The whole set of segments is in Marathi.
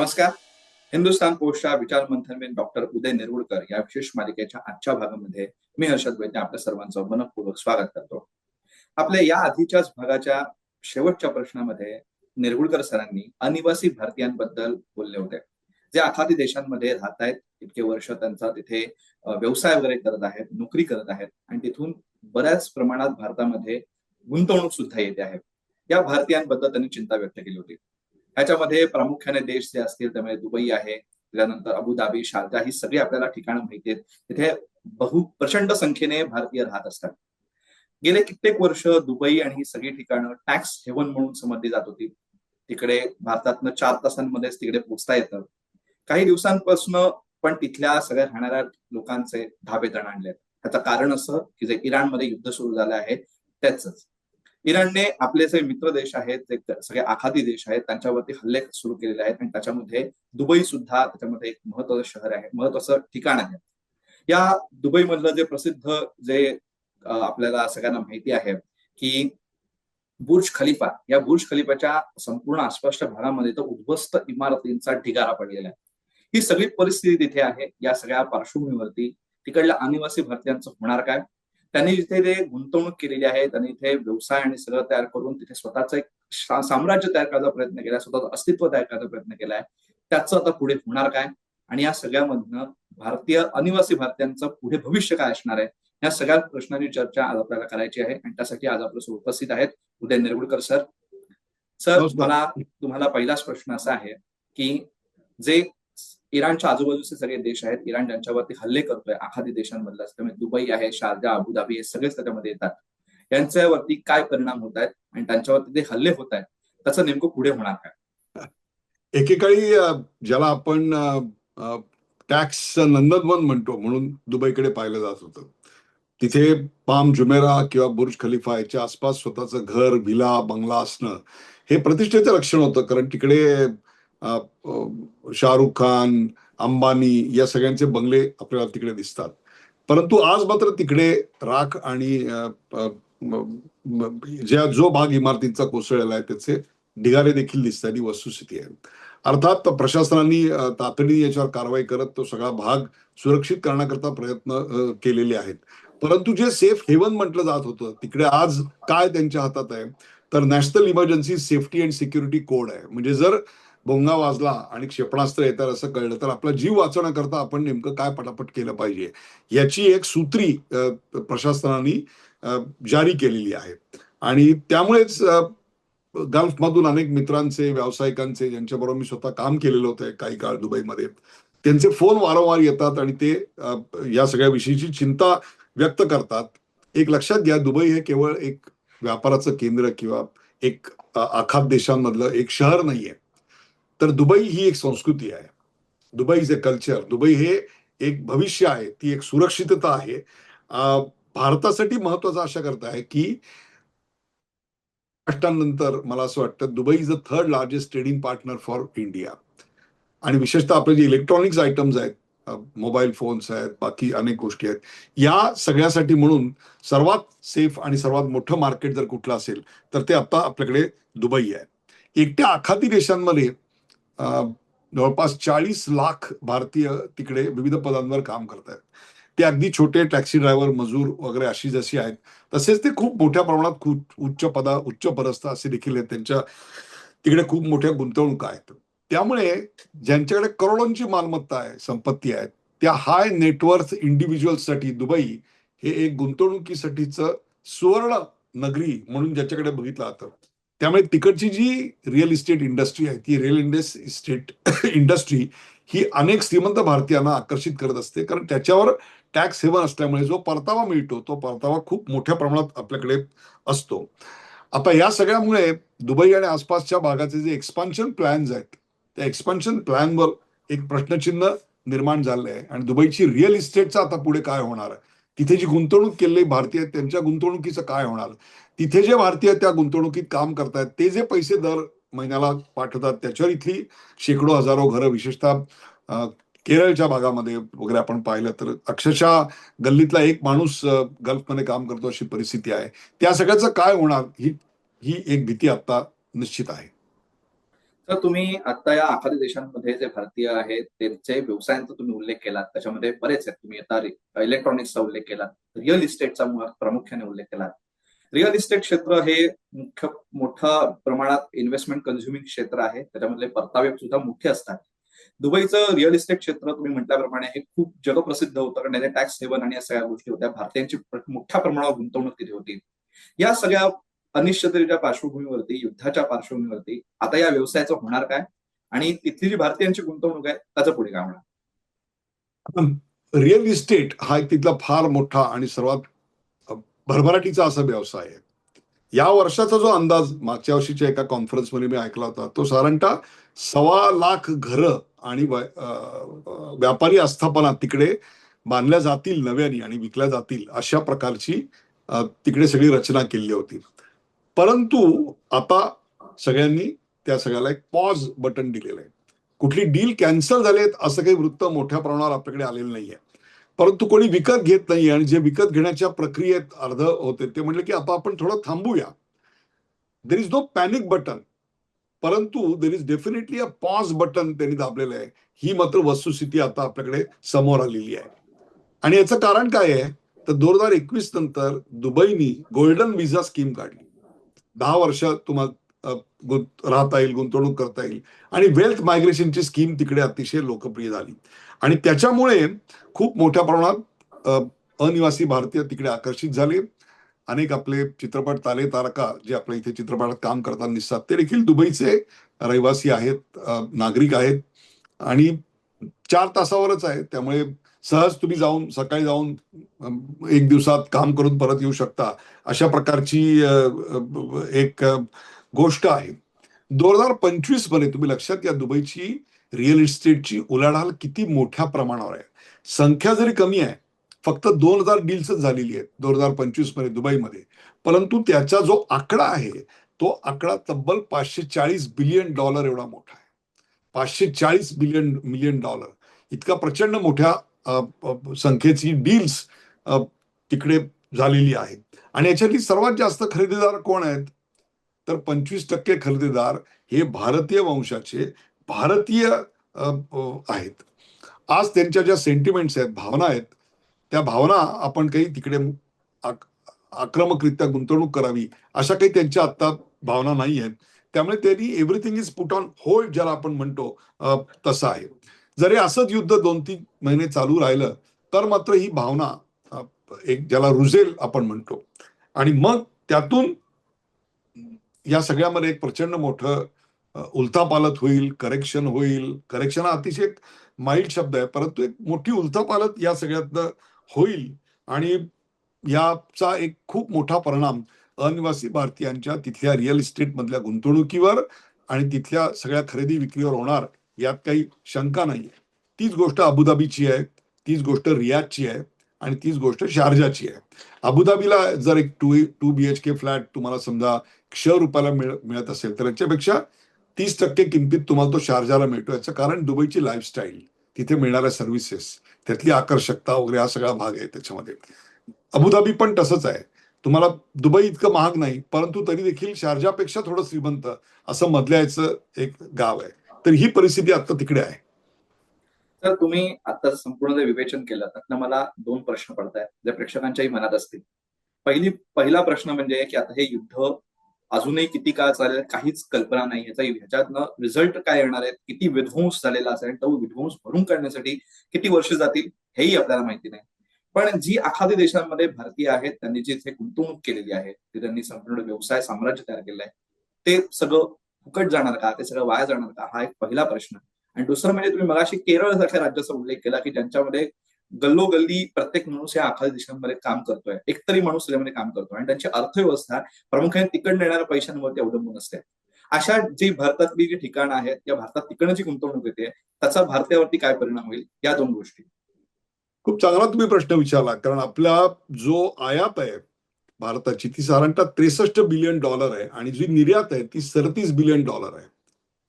नमस्कार. हिंदुस्थान पोस्टच्या विचार मंथन डॉक्टर उदय निरगुडकर या विशेष मालिकेच्या आजच्या भागामध्ये मी हर्षद वैद्य आपल्या सर्वांचं मनपूर्वक स्वागत करतो. आपल्या या आधीच्याच भागाच्या शेवटच्या प्रश्नामध्ये निरगुडकर सरांनी अनिवासी भारतीयांबद्दल बोलले होते, जे आखाती देशांमध्ये राहत आहेत, इतके वर्ष त्यांचा तिथे व्यवसाय वगैरे करत आहेत, नोकरी करत आहेत आणि तिथून बऱ्याच प्रमाणात भारतामध्ये गुंतवणूक सुद्धा येते आहे. या भारतीयांबद्दल त्यांनी चिंता व्यक्त केली होती. ह्याच्यामध्ये प्रामुख्याने देश जे असतील त्यामध्ये दुबई आहे, त्यानंतर अबुधाबी, शारजा ही सगळी आपल्याला ठिकाणं माहिती आहेत. तिथे प्रचंड संख्येने भारतीय राहत असतात. गेले कित्येक वर्ष दुबई आणि ही सगळी ठिकाणं टॅक्स हेवन म्हणून समजली जात होती. तिकडे भारतातनं 4 तासांमध्येच तिकडे पोहोचता येतं. काही दिवसांपासून पण तिथल्या सगळ्या राहणाऱ्या लोकांचे धाबे दणाणलेत. त्याचं कारण असं की जे इराणमध्ये युद्ध सुरू झालं आहे त्याच इराणने आपले जे मित्र देश आहेत, जे सगळे आखाती देश आहेत, त्यांच्यावरती हल्ले सुरू केलेले आहेत आणि त्याच्यामध्ये दुबई सुद्धा त्याच्यामध्ये एक महत्वाचं शहर आहे, महत्वाचं ठिकाण आहे. या दुबई मधलं जे प्रसिद्ध जे आपल्याला सगळ्यांना माहिती आहे की बुर्ज खलिफा, या बुर्ज खलिफाच्या संपूर्ण आसपासच्या भागामध्ये तर उद्ध्वस्त इमारतींचा ढिगारा पडलेला आहे. ही सगळी परिस्थिती तिथे आहे. या सगळ्या पार्श्वभूमीवरती तिकडल्या अनिवासी भारतीयांचं होणार काय? त्यांनी जिथे ते गुंतवणूक केलेली आहे, त्यांनी इथे व्यवसाय आणि सगळं तयार करून तिथे स्वतःचं एक साम्राज्य तयार करायचा प्रयत्न केलाय, स्वतःचं अस्तित्व तयार करायचा प्रयत्न केलाय. त्याचं आता पुढे होणार काय आणि या सगळ्यामधनं भारतीय अनिवासी भारतीयांचं पुढे भविष्य काय असणार आहे, या सगळ्या प्रश्नांची चर्चा आज आपल्याला करायची आहे आणि त्यासाठी आज आपल्यासोबत उपस्थित आहेत उदय निरगुडकर सर. मला तुम्हाला पहिलाच प्रश्न असा आहे की जे इराणच्या आजूबाजूचे सगळे देश आहेत, इराण ज्यांच्यावरती हल्ले करतोय आखाती देशांमधला, त्यामुळे दुबई आहे, शारजा, अबुधाबी हे सगळेच त्याच्यामध्ये येतात. यांच्यावरती काय परिणाम होत आहेत आणि त्यांच्यावरती जे हल्ले होत आहेत त्याचं नेमकं पुढे होणार काय? एकेकाळी ज्याला आपण टॅक्स नंदनवन म्हणतो म्हणून दुबईकडे पाहिलं जात होतं. तिथे पाम जुमेरा किंवा बुर्ज खलिफा याच्या आसपास स्वतःचं घर, व्हिला, बंगला असणं हे प्रतिष्ठेचं लक्षण होतं. कारण तिकडे शाहरुख खान, अंबानी या सगळ्यांचे बंगले आपल्याला तिकडे दिसतात. परंतु आज मात्र तिकडे राख आणि जो भाग इमारतींचा कोसळलेला आहे त्याचे ढिगारे देखील दिसतात. ही वस्तुस्थिती आहे. अर्थात प्रशासनाने तातडीने याच्यावर कारवाई करत तो सगळा भाग सुरक्षित करण्याकरता प्रयत्न केलेले आहेत. परंतु जे सेफ हेवन म्हटलं जात होतं तिकडे आज काय त्यांच्या हातात आहे तर national emergency safety and security code आहे. म्हणजे जर भोंगा वाजला आणि क्षेपणास्त्र येतात असं कळलं तर आपला जीव वाचवण्याकरता आपण नेमकं काय पटापट केलं पाहिजे याची एक सूत्री प्रशासनाने जारी केलेली आहे. आणि त्यामुळेच गल्फमधून अनेक मित्रांचे, व्यावसायिकांचे, ज्यांच्याबरोबर मी स्वतः काम केलेलं होतं काही काळ दुबईमध्ये, त्यांचे फोन वारंवार येतात आणि ते या सगळ्या विषयीची चिंता व्यक्त करतात. एक लक्षात घ्या, दुबई हे केवळ एक व्यापाराचं केंद्र किंवा एक आखात देशांमधलं एक शहर नाहीये, तर दुबई ही एक संस्कृती आहे. Dubai is a culture. Dubai हे एक भविष्य आहे, ती एक सुरक्षितता आहे. भारतासाठी महत्वाचं अशा करता आहे की महाराष्ट्रानंतर मला असं वाटतं Dubai is the 3rd largest trading partner for India. आणि विशेषतः आपले जे इलेक्ट्रॉनिक्स आयटम्स आहेत, मोबाईल फोन्स आहेत, बाकी अनेक गोष्टी आहेत, या सगळ्यासाठी म्हणून सर्वात सेफ आणि सर्वात मोठं मार्केट जर कुठलं असेल तर ते आता आपल्याकडे दुबई आहे. एकट्या आखाती देशांमध्ये जवळपास 40 लाख भारतीय तिकडे विविध पदांवर काम करतात. ते अगदी छोटे टॅक्सी ड्रायव्हर, मजूर वगैरे अशी जशी आहेत तसेच ते खूप मोठ्या प्रमाणात खूप उच्च पदस्थ असे देखील आहेत. त्यांच्या तिकडे खूप मोठ्या गुंतवणुका आहेत. त्यामुळे ज्यांच्याकडे करोडोंची मालमत्ता आहे, संपत्ती आहे, त्या हाय नेटवर्थ इंडिव्हिज्युअल्ससाठी दुबई हे एक गुंतवणुकीसाठीचं सुवर्ण नगरी म्हणून ज्याच्याकडे बघितलं जातं. त्यामुळे तिकडची जी रिअल इस्टेट इंडस्ट्री आहे, ती रिअल इस्टेट इंडस्ट्री ही अनेक श्रीमंत भारतीयांना आकर्षित करत असते. कारण त्याच्यावर टॅक्स हेवन असल्यामुळे जो परतावा मिळतो तो परतावा खूप मोठ्या प्रमाणात आपल्याकडे असतो. आता या सगळ्यामुळे दुबई आणि आसपासच्या भागाचे जे एक्सपान्शन प्लॅन्स आहेत त्या एक्सपान्शन प्लॅनवर एक प्रश्नचिन्ह निर्माण झालं आहे. आणि दुबईची रिअल इस्टेटचं आता पुढे काय होणार, तिथे जी गुंतवणूक केलेली भारतीय आहेत त्यांच्या गुंतवणुकीचं काय होणार, तिथे जे भारतीय त्या गुंतवणुकीत काम करतायत ते जे पैसे दर महिन्याला पाठवतात त्याच्यावर इथली शेकडो हजारो घरं, विशेषतः केरळच्या भागामध्ये वगैरे आपण पाहिलं तर अक्षरशः गल्लीतला एक माणूस गल्फमध्ये काम करतो अशी परिस्थिती आहे. त्या सगळ्याचं काय होणार ही एक भीती आता निश्चित आहे. तर तुम्ही आता या आखाती देशांमध्ये जे भारतीय आहेत त्यांचे व्यवसायांचा तुम्ही उल्लेख केलात, त्याच्यामध्ये बरेच आहेत. तुम्ही आता इलेक्ट्रॉनिक्सचा उल्लेख केला, रिअल इस्टेटचा प्रामुख्याने उल्लेख केला. रिअल इस्टेट क्षेत्र हे मोठ्या प्रमाणात इन्व्हेस्टमेंट कन्झ्युमिंग क्षेत्र आहे. त्याच्यामधले परतावे सुद्धा मोठे असतात. दुबईचं रिअल इस्टेट क्षेत्र तुम्ही म्हटल्याप्रमाणे हे खूप जगप्रसिद्ध होतं, कारण त्याने टॅक्स हेवन आणि या सगळ्या गोष्टी होत्या. भारतीयांची मोठ्या प्रमाणावर गुंतवणूक तिथे होती. या सगळ्या अनिश्चिततेच्या पार्श्वभूमीवरती, युद्धाच्या पार्श्वभूमीवरती आता या व्यवसायाचं होणार काय, आणि तिथली जी भारतीयांची गुंतवणूक आहे त्याचं पुढे काय होणार? रिअल इस्टेट हा एक तिथला फार मोठा आणि सर्वात भरभराटीचा असा व्यवसाय आहे. या वर्षाचा जो अंदाज मागच्या वर्षीच्या एका कॉन्फरन्समध्ये मी ऐकला होता, तो साधारणतः 1.25 लाख घरं आणि व्यापारी आस्थापना तिकडे बांधल्या जातील नव्याने आणि विकल्या जातील अशा प्रकारची तिकडे सगळी रचना केली होती. परंतु आता सगळ्यांनी त्या सगळ्याला एक पॉज बटन दिलेलं आहे. कुठली डील कॅन्सल झालेत असं काही वृत्त मोठ्या प्रमाणावर आपल्याकडे आलेलं नाहीये. परंतु कोणी विकत घेत नाहीये आणि जे विकत घेण्याच्या प्रक्रियेत अर्ध होते ते म्हणले की आता आपण थोडं थांबूया. There is no panic button, परंतु there is definitely a pause button त्यांनी दाबलेलं आहे. ही मात्र वस्तुस्थिती आता आपल्याकडे समोर आलेली आहे. आणि याचं कारण काय आहे तर 2021 नंतर दुबईनी गोल्डन व्हिसा स्कीम काढली. 10 वर्ष तुम्हाला राहता येईल, गुंतवणूक करता येईल, आणि वेल्थ मायग्रेशनची स्कीम तिकडे अतिशय लोकप्रिय झाली. आणि त्याच्यामुळे खूप मोठ्या प्रमाणात अनिवासी भारतीय तिकडे आकर्षित झाले. अनेक आपले चित्रपट तारे तारका जे आपल्या इथे चित्रपटात काम करताना दिसतात ते देखील दुबईचे रहिवासी आहेत, नागरिक आहेत, आणि 4 तासावरच आहे. त्यामुळे सहज तुम्ही जाऊन सकाळी जाऊन 1 दिवसात काम करून परत येऊ शकता, अशा प्रकारची एक गोष्ट आहे. 2025 मध्ये तुम्ही लक्षात घ्या दुबईची रिअल इस्टेटची उलाढाल किती मोठ्या प्रमाणावर आहे. संख्या जरी कमी आहे, फक्त 2000 डील्सच झालेली आहेत 2025 मध्ये दुबईमध्ये, परंतु त्याचा जो आकडा आहे तो आकडा तब्बल $540 बिलियन एवढा मोठा आहे. $540 मिलियन इतका प्रचंड मोठ्या संख्येची डील्स तिकडे झालेली आहे. आणि याच्यातली सर्वात जास्त खरेदीदार कोण आहेत तर 25% खरेदीदार हे भारतीय वंशाचे भारतीय आहेत. आज त्यांच्या ज्या सेंटिमेंट्स आहेत, भावना आहेत, त्या भावना आपण काही तिकडे आक्रमकरित्या गुंतवणूक करावी अशा काही त्यांच्या आता भावना नाही आहेत. त्यामुळे त्यांनी everything is put on hold ज्याला आपण म्हणतो तसं आहे. जरी असंच युद्ध 2-3 महिने चालू राहिलं तर मात्र ही भावना एक ज्याला रुजेल आपण म्हणतो, आणि मग त्यातून या सगळ्यामध्ये एक प्रचंड मोठं उलथापालथ होईल, करेक्शन होईल. करेक्शन हा अतिशय माइल्ड शब्द आहे, परंतु एक मोठी उलथापालथ या सगळ्यातनं होईल. आणि याचा एक खूप मोठा परिणाम अनिवासी भारतीयांच्या तिथल्या रिअल इस्टेट मधल्या गुंतवणुकीवर आणि तिथल्या सगळ्या खरेदी विक्रीवर होणार, यात काही शंका नाही. तीच गोष्ट अबुधाबीची आहे, तीच गोष्ट रियादची आहे, आणि तीच गोष्ट शारजाची आहे. अबुधाबीला जर एक 2 BHK फ्लॅट तुम्हाला समजा ₹100 मिळत असेल तर याच्यापेक्षा 30% किमतीत तुम्हाला तो शारजाला मिळतो. याचं कारण दुबईची लाईफस्टाईल, तिथे मिळणाऱ्या सर्व्हिसेस, त्यातली आकर्षकता वगैरे हा सगळा भाग आहे त्याच्यामध्ये. अबुधाबी पण तसंच आहे. तुम्हाला दुबई इतकं महाग नाही, परंतु तरी देखील शारजापेक्षा थोडं श्रीमंत असं मधल्याचं एक गाव आहे. तर ही परिस्थिती आता तिकडे आहे. तर तुम्ही आता संपूर्ण जे विवेचन केलं त्यातनं मला 2 प्रश्न पडत आहेत जे प्रेक्षकांच्याही मनात असतील. पहिला प्रश्न म्हणजे की आता हे युद्ध अजूनही किती काळ चालेल काहीच कल्पना नाही. ह्याच्यातनं रिझल्ट काय येणार आहेत, किती विध्वंस झालेला असेल, तो विध्वंस भरून काढण्यासाठी किती वर्ष जातील हेही आपल्याला माहिती नाही. पण जी आखाती देशांमध्ये भारतीय आहेत त्यांनी जी इथे गुंतवणूक केलेली आहे, ते त्यांनी संपूर्ण व्यवसाय साम्राज्य तयार केलेलं आहे, ते सगळं फुकट जाणार का, ते सगळं वाया जाणार का, हा एक पहिला प्रश्न. आणि दुसरं म्हणजे तुम्ही मगाशी केरळ सारख्या राज्याचा उल्लेख केला की ज्यांच्यामध्ये गल्लोगल्ली प्रत्येक माणूस या आखाती देशांमध्ये काम करतोय, एकतरी माणूस त्याच्यामध्ये काम करतोय, आणि त्यांची अर्थव्यवस्था प्रामुख्याने तिकडनं येणाऱ्या पैशांवरती अवलंबून असते. अशा जी भारतातली जी ठिकाणं आहेत या भारतात तिकडनं जी गुंतवणूक येते त्याचा भारतावरती काय परिणाम होईल, या 2 गोष्टी. खूप चांगला तुम्ही प्रश्न विचारला, कारण आपला जो आयात आहे भारताची ती साधारणतः $63 बिलियन आहे, आणि जी निर्यात आहे ती $37 बिलियन आहे.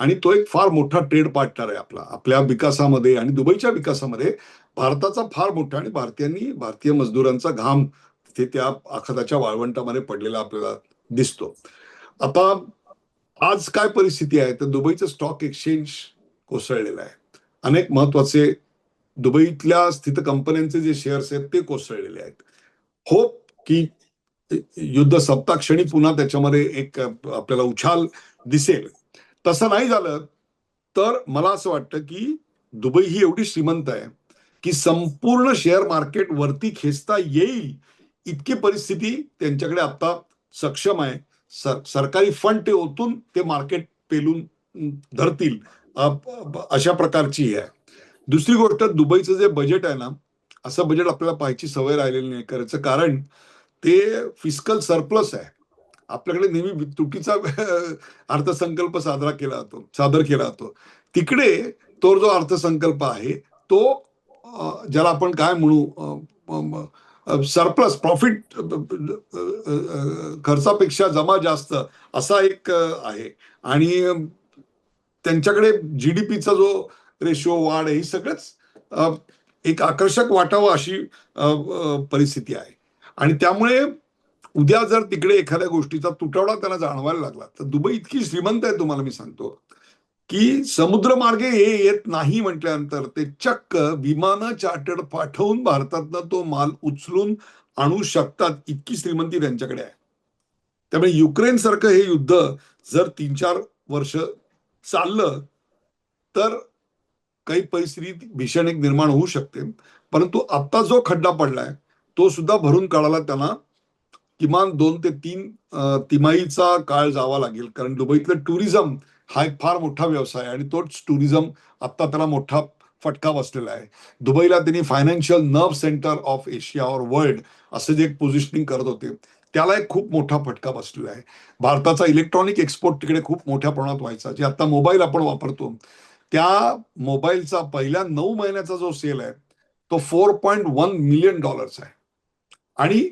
आणि तो एक फार मोठा ट्रेड पार्टनर आहे आपल्या विकासामध्ये आणि दुबईच्या विकासामध्ये भारताचा फार मोठा, आणि भारतीय मजदूरांचा घाम तिथे त्या आखाताच्या वाळवंटामध्ये पडलेला आपल्याला दिसतो. आता आज काय परिस्थिती आहे तर दुबईचं स्टॉक एक्सचेंज कोसळलेलं आहे. अनेक महत्वाचे दुबईतल्या स्थित कंपन्यांचे जे शेअर्स आहेत ते कोसळलेले आहेत. होप की युद्ध सप्ताक्षणी पुन्हा त्याच्यामध्ये एक आपल्याला उछाल दिसेल. तसं नाही झालं तर मला असं वाटतं की दुबई ही एवढी श्रीमंत आहे की संपूर्ण शेअर मार्केट वरती खेचता येईल इतकी परिस्थिती त्यांच्याकडे आता सक्षम आहे. सरकारी फंड ते ओतून ते मार्केट पेलून धरतील अशा प्रकारची आहे. दुसरी गोष्ट, दुबईचं जे बजेट आहे ना, असं बजेट आपल्याला पाहायची सवय राहिलेली नाही. करायचं कारण ते फिस्कल सरप्लस आहे. आपल्याकडे नेहमी तुटीचा अर्थसंकल्प सादर केला जातो. तिकडे तो जो अर्थसंकल्प आहे तो ज्याला आपण काय म्हणू, सरप्लस प्रॉफिट, खर्चापेक्षा जमा जास्त असा एक आहे. आणि त्यांच्याकडे जीडीपीचा जो रेशो वाढ आहे ही सगळंच एक आकर्षक वाटावं अशी परिस्थिती आहे. आणि त्यामुळे उद्या जर तिकडे एखाद्या गोष्टीचा तुटवडा त्यांना जाणवायला लागला तर दुबई इतकी श्रीमंत आहे तुम्हाला मी सांगतो की समुद्रमार्गे येत नाही म्हटल्यानंतर ते चक्क विमानं चार्टर्ड पाठवून भारतातनं तो माल उचलून आणू शकतात, इतकी श्रीमंती त्यांच्याकडे आहे. त्यामुळे युक्रेन सारखं हे युद्ध जर 3-4 वर्ष चाललं तर काही परिस्थिती भीषण एक निर्माण होऊ शकते. परंतु आता जो खड्डा पडलाय तो सुद्धा भरून काढायला त्यांना किमान 2 ते 3 तिमाहीचा काळ जावा लागेल. कारण दुबईतलं टुरिझम हा एक फार मोठा व्यवसाय आहे आणि तोच टुरिझम आता त्याला मोठा फटका बसलेला आहे. दुबईला त्यांनी financial nerve centre of Asia और वर्ल्ड असं जे एक पोझिशनिंग करत होते त्याला एक खूप मोठा फटका बसलेला आहे. भारताचा इलेक्ट्रॉनिक एक्सपोर्ट तिकडे खूप मोठ्या प्रमाणात व्हायचा. जे आता मोबाईल आपण वापरतो त्या मोबाईलचा पहिल्या 9 महिन्याचा जो सेल आहे तो $4.1 मिलियन आहे. आणि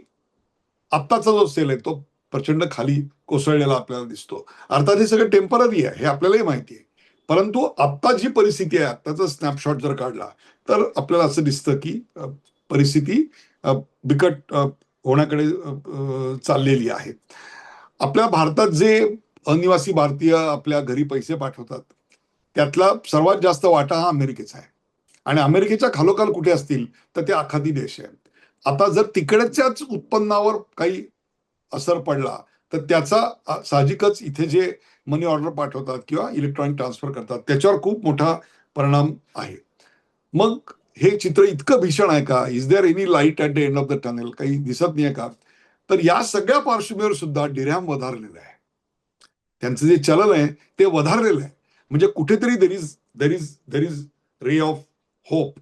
आत्ताचा जो सेल आहे तो प्रचंड खाली कोसळलेला आपल्याला दिसतो. अर्थात हे सगळं टेम्पररी आहे हे आपल्यालाही माहिती आहे. परंतु आत्ता जी परिस्थिती आहे, आत्ताचा स्नॅपशॉट जर काढला तर आपल्याला असं दिसतं की परिस्थिती बिकट होण्याकडे चाललेली आहे. आपल्या भारतात जे अनिवासी भारतीय आपल्या घरी पैसे पाठवतात त्यातला सर्वात जास्त वाटा हा अमेरिकेचा आहे. आणि अमेरिकेच्या खालोखाल कुठे असतील तर ते आखाती देश आहे. आता जर तिकडच्याच उत्पन्नावर काही असर पडला तर त्याचा साहजिकच इथे जे मनी ऑर्डर पाठवतात किंवा इलेक्ट्रॉनिक ट्रान्सफर करतात त्याच्यावर खूप मोठा परिणाम आहे. मग हे चित्र इतकं भीषण आहे का? Is there any light at the end of the tunnel? काही दिसत नाहीये का? तर या सगळ्या पार्श्वभूमीवर सुद्धा डिरहॅम वधारलेलं आहे. त्यांचं जे चलन आहे ते वधारलेलं आहे. म्हणजे कुठेतरी there is ray of hope.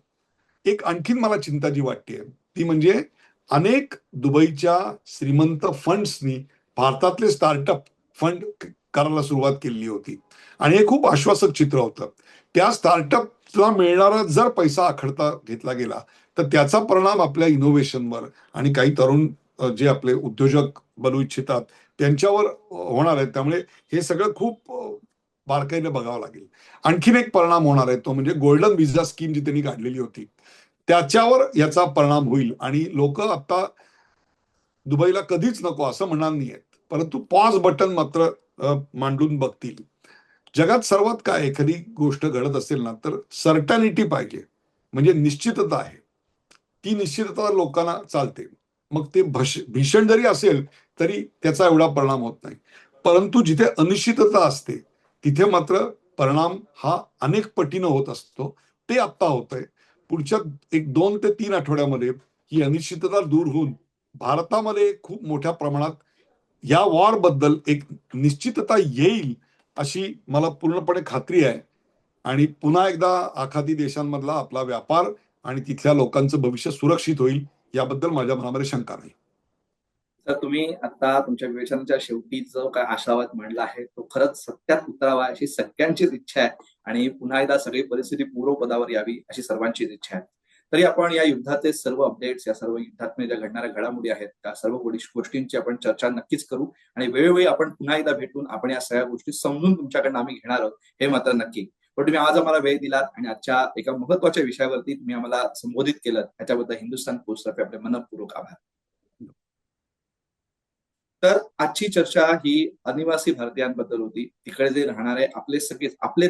एक आणखीन मला चिंता जी वाटते ती म्हणजे अनेक दुबईच्या श्रीमंत फंड्सनी भारतातले स्टार्टअप फंड करायला सुरुवात केलेली होती आणि हे खूप आश्वासक चित्र होतं. त्या स्टार्टअपला मिळणारा जर पैसा आखडता घेतला गेला तर त्याचा परिणाम आपल्या इनोव्हेशनवर आणि काही तरुण जे आपले उद्योजक बनू इच्छितात त्यांच्यावर होणार आहे. त्यामुळे हे सगळं खूप बारकाईने बघावं लागेल. आणखीन एक परिणाम होणार आहे तो म्हणजे गोल्डन व्हिसा स्कीम जी त्यांनी काढलेली होती त्याच्यावर याचा परिणाम होईल आणि लोक आता दुबईला कधीच नको असं म्हणणार नाहीयेत, परंतु पॉज बटन मात्र मांडून बघतील. जगात सर्वात काय एखादी गोष्ट घडत असेल ना तर सर्टॅनिटी पाहिजे, म्हणजे निश्चितता आहे. ती निश्चितता लोकांना चालते. मग ते भीषण जरी असेल तरी त्याचा एवढा परिणाम होत नाही. परंतु जिथे अनिश्चितता असते तिथे मात्र परिणाम हा अनेक पटीनं होत असतो. ते आत्ता होतंय. पुढच्या एक 2 ते 3 आठवड्यामध्ये ही अनिश्चितता दूर होऊन भारतामध्ये खूप मोठ्या प्रमाणात या वॉर बद्दल एक निश्चितता येईल अशी मला पूर्णपणे खात्री आहे. आणि पुन्हा एकदा आखाती देशांमधला आपला व्यापार आणि तिथल्या लोकांचं भविष्य सुरक्षित होईल याबद्दल माझ्या मनामध्ये शंका नाही. तर तुम्ही आता तुमच्या विवेचनाच्या शेवटी जो काय आशावाद मांडला आहे तो खरंच सत्यात उतरावा अशी सगळ्यांचीच इच्छा आहे आणि पुन्हा एकदा सगळी परिस्थिती पूर्वपदावर यावी अशी सर्वांचीच इच्छा आहे. तरी आपण या युद्धाचे सर्व अपडेट्स, या सर्व युद्धात ज्या घडणाऱ्या घडामोडी आहेत त्या सर्व गोष्टींची आपण चर्चा नक्कीच करू आणि वेळोवेळी आपण पुन्हा एकदा भेटून आपण या सगळ्या गोष्टी समजून तुमच्याकडनं आम्ही घेणार आहोत हे मात्र नक्की. पण तुम्ही आज आम्हाला वेळ दिलात आणि आजच्या एका महत्वाच्या विषयावरती तुम्ही आम्हाला संबोधित केलं त्याच्याबद्दल हिंदुस्थान पोस्ट तर्फे आपले मनपूर्वक आभार. तर आजची चर्चा ही आदिवासी भारतीयांबद्दल होती. तिकडे जे राहणारे आपलेच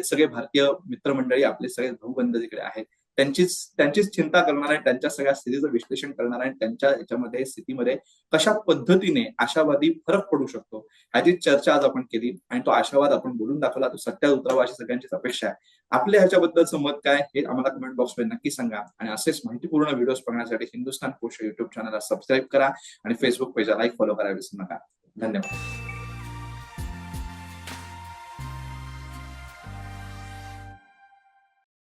सगळे भारतीय मित्रमंडळी, आपले सगळे भाऊबंध तिकडे आहेत, त्यांचीच चिंता करणार आहे, त्यांच्या सगळ्या स्थितीचं विश्लेषण करणार आहे, त्यांच्या याच्यामध्ये स्थितीमध्ये कशा पद्धतीने आशावादी फरक पडू शकतो ह्याची चर्चा आज आपण केली आणि तो आशावाद आपण बोलून दाखवला, तो सत्यात उतरावा अशी सगळ्यांचीच अपेक्षा आहे. आपल्या ह्याच्याबद्दलचं मत काय हे आम्हाला कमेंट बॉक्समध्ये नक्की सांगा आणि असेच माहितीपूर्ण व्हिडिओज बघण्यासाठी हिंदुस्थान पोस्ट युट्यूब चॅनलला सबस्क्राईब करा आणि फेसबुक पेजला लाईक फॉलो करायला विसरू नका. धन्यवाद.